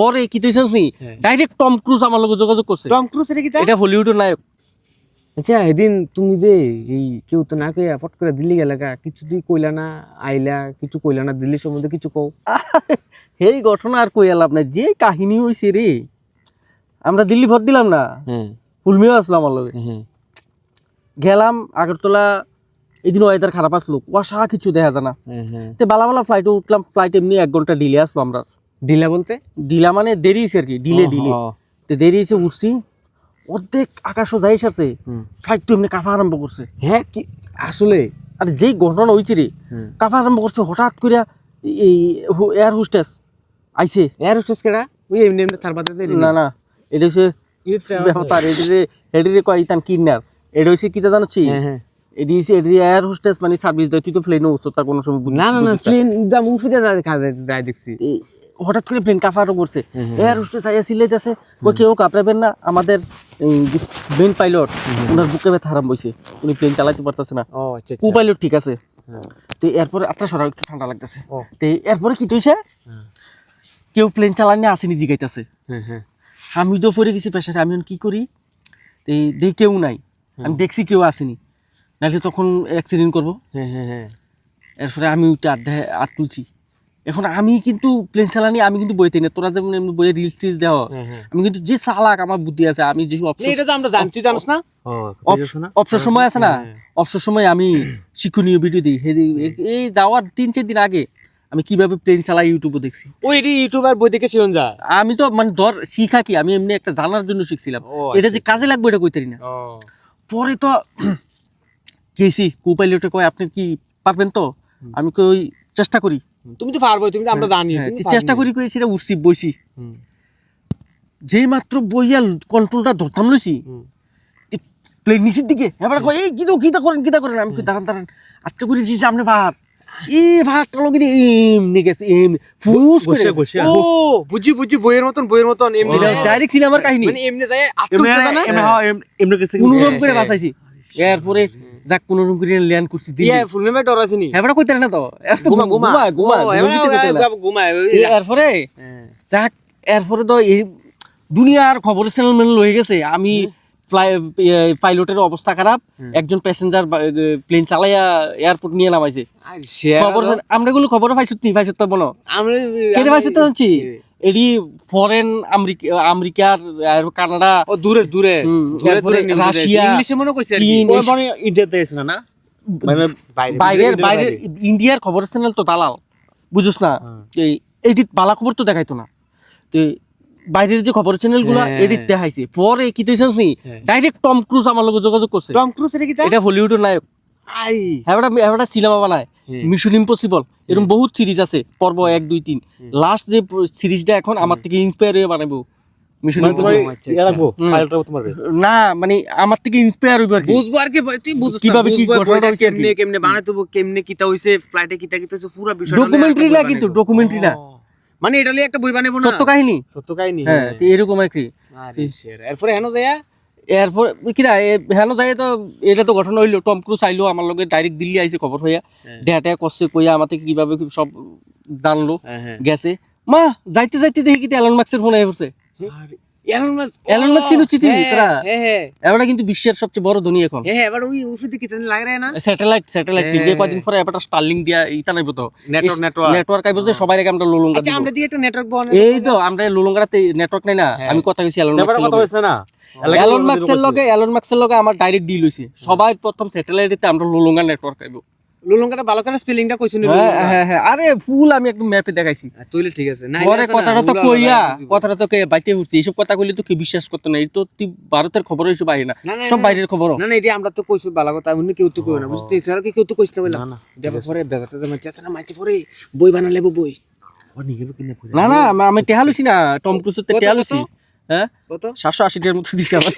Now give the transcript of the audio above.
পরে কি তুই জানিস নি ডাইরেক্ট টম ক্রুজ আমার লগে যোগাযোগ করছে। টম ক্রুজ এটা হলিউডের নায়ক। আচ্ছা এদিন তুমি যে এই কেউ তো না কইয়া ফট করে দিল্লি গেলা কিছু তুই কইলা না, আইলা কিছু কইলা না, দিল্লি সম্বন্ধে কিছু কও। এই ঘটনা আর কই লাভ নাই, যে কাহিনী হইছে রে। আমরা দিল্লি ভর দিলাম না, ফুলমিও আসলো আমার লগে। গেলাম আগরতলা, এদিন ওয়েদার খারাপ আসলো, কুয়াশা কিছু দেখা যায় না। তো বালা বালা ফ্লাইটে উঠলাম, ফ্লাইট এমনি 1 ঘন্টা ডিলে আসলো। আমরা ডিলা বলতে ডিলা মানে দেরি হয়েছে আর কি, ডিলে তো দেরি হয়েছে। উঠছি অর্ধেক আকাশও যাই সারছে, ফ্লাইট তো এমনি কাফা আরম্ভ করছে। হ্যাঁ কি আসলে আরে যেই ঘটনা হয়েছে রে, কাফা আরম্ভ করছে হঠাৎ করে। এই এয়ার হোস্টেস আইছে। এয়ার হোস্টেস কেডা? ওই এমনি এমনি থার বাদে না না, এটা হচ্ছে ব্যাপার। এটি কয় ইতান কিডন্যাপ। এটা হচ্ছে কিতা জানাচ্ছি, এটি হচ্ছে এটি এয়ার হোস্টেস মানে সার্ভিস দেয়। তুই তো প্লেনে উঠছ, তা কোনো সময় না না না প্লেন যা মুফিদে যায় দেখছি। হঠাৎ করে প্লেন কাফারও করছে। এয়ার হোস্টেস আইয়া সিলাইতেছে, কই কেউ কাঁপড়াবেন না, আমাদের মেইন পাইলট ওনার বুকে ব্যথা আরম্ভ হইছে, উনি প্লেন চালাইতে পারতেছে না। কো পাইলট ঠিক আছে। তো এরপরে আত্রা সরা একটু ঠান্ডা লাগতেছে। তো এরপরে কি হইছে, কেউ প্লেন চালানি আসেনি জিগাইতেছে। আমি তো পড়ে গেছি প্রেসারে। আমি কি করি, দেখি কেউ নাই, আমি দেখছি কেউ আসেনি, নাহলে তখন অ্যাক্সিডেন্ট করবো। এরপরে আমি ওইটা আট তুলছি। এখন আমি কিন্তু প্লেন চালানি আমি কিন্তু বইতে না, তোরা যেমন এমনি বইয়ে রিলস টিলস দেওয়া, আমি কিন্তু যে চালাক আমার বুদ্ধি আছে, আমি যে অবসর সময় আছে না, অবসর সময় আমি শিক্ষণীয় ভিডিও দিই। এই যাওয়ার 3-4 দিন আগে আমি কিভাবে প্লেন চালাই ইউটিউবে দেখছি। ওই ইউটিউবার বই দেখে শিখুন যা। আমি তো মানে ধর শিখা কি, আমি এমনি একটা জানার জন্য শিখছিলাম। এটা যে কাজে লাগবে এটা কইতারি না। পরে তো গেছি, কো পাইলটে কয় আপনি কি পারবেন তো? আমি কই চেষ্টা করি। তুমি তো পারবো, তুমি তো আমরা জানি, চেষ্টা করি কই সেটা উঠছি, বইছি। যেই মাত্র বইয়া কন্ট্রোলটা ধরতাম লইছি, প্লেন নিচের দিকে এবার কয় এই কিতা করেন। আমি কই দাঁড়ান আজকে করে দিছি সামনে ভাত। ভাতটা লোক এমনি গেছে, ফুস করে বসে। ও বুঝি বইয়ের মতন এমনি ডাইরেক্ট সিনেমার কাহিনী, মানে এমনি যায় আটকে না, এমনি গেছে কোনরকম করে বাঁচাইছি। এরপরে যাক কোনরকম করে ল্যান্ড করছি। ফুল নেমে ডর আছেনি, এবারে কইতে না তো, ঘুমা। এরপরে যাক, এরপরে তো এই দুনিয়ার খবরের চ্যানেল মেনে লয়ে গেছে আমি পাইলটের অবস্থা খারাপ, একজন প্যাসেঞ্জার প্লেন চালাইয়া এয়ারপোর্ট নিয়ে নামাইছে। আমরা গুলো খবর পাইছো তো বলো, কেটে পাইছো তো জানছি। এডি ফরেন আমেরিকার কানাডা, দূরে রাশিয়া, ইংলিশে মনে কইছে চীন, ইন্ডিয়াতে আছে না, মানে বাইরের ইন্ডিয়ার খবরের চ্যানেল তো দালাল, বুঝছ না। এইটি বালা খবর তো দেখাইতো না। তো বাইরের যে খবরের চ্যানেল গুলা এডিট দেখাইছে। পরে কি তুই জানিস নি, ডাইরেক্ট টম ক্রুজ আমার লগে যোগাযোগ করছে। টম ক্রুজ এটা হলিউডের নায়ক। এবারে সিনেমা বানায়, মিশন ইম্পসিবল, এরকম বহুত সিরিজ আছে, পর্ব 1, 2, 3। লাস্ট যে সিরিজটা এখন আমার থেকে ইন্সপায়ার হয়ে বানাবো মিশন ইম্পসিবল। না মানে আমার থেকে ইন্সপায়ার হইব আর কি, বুঝবো আর কি। তুই বুঝছ কিভাবে কি ঘটনা হইছে, কেমনে বানাইতো, কেমনে কিতা হইছে, ফ্লাইটে কিতা হইছে, পুরো বিষয়টা ডকুমেন্টারি না, কিন্তু ডকুমেন্টারি না, মানে এটা লিয়ে একটা বই বানাবো না, সত্য কাহিনী। হ্যাঁ, তো এরকম আর কি। এরপরে হেন যায়া, এরপর কিরা হেন যায় তো, এটা তো ঘটনা হইলো। টম ক্রুজ আইলো আমার লগে, ডাইরেক্ট দিল্লি আইছে খবর হইয়া, দেহাটা করছে কইয়া আমার থেকে কিভাবে সব জানলো। গেছে মা যাইতে দেখি কি এলন মাস্কের ফোন আই পড়ছে। এলন মাস্ক ছিল চিঠি তোরা, এবারে কিন্তু বিশ্বের সবচেয়ে বড় ধনী এখন। এবার ওই ওষুধ কি তেন লাগ রে না, স্যাটেলাইট দিয়ে কয়দিন পরে এবারটা স্টারলিং দিয়া ইতা নাইবো তো, নেটওয়ার্ক আইবো যে সবাই রে আমরা লোলঙ্গা দিব। আচ্ছা আমরা দিয়ে একটা নেটওয়ার্ক বানাই, এই তো আমরা লোলঙ্গাতে নেটওয়ার্ক নাই না। আমি কথা কইছি এলন মাস্কের লগে আমার ডাইরেক্ট ডিল হইছে। সবাই প্রথম স্যাটেলাইটে আমরা লোলঙ্গা নেটওয়ার্ক আইবো। লোলঙ্গাটা ভালো করে স্পেলিংটা কইছনি। হ্যাঁ আরে ফুল আমি একদম ম্যাপে দেখাইছি। তুইলে ঠিক আছে না, পরে কথাটা তো বাইতে উঠছে। এইসব কথা কইলে তো কি বিশ্বাস করতে না, এই তো ভারতের খবর হইছে বাইরে না, সব বাইরের খবর। না এটা আমরা তো কইছি ভালো কথা, অন্য কেউ তো কই না, বুঝতে এছাড়া কি কেউ তো কইতে বললাম না। দেবা পরে বেজাতে যে মাইতে আছে না, মাইতে পরে বই বানালে বই না আমি টেহা লইছি না, টম ক্রুজের টেহা লইছি। হ্যাঁ কত 780 টাকার মতো দিছে আমার।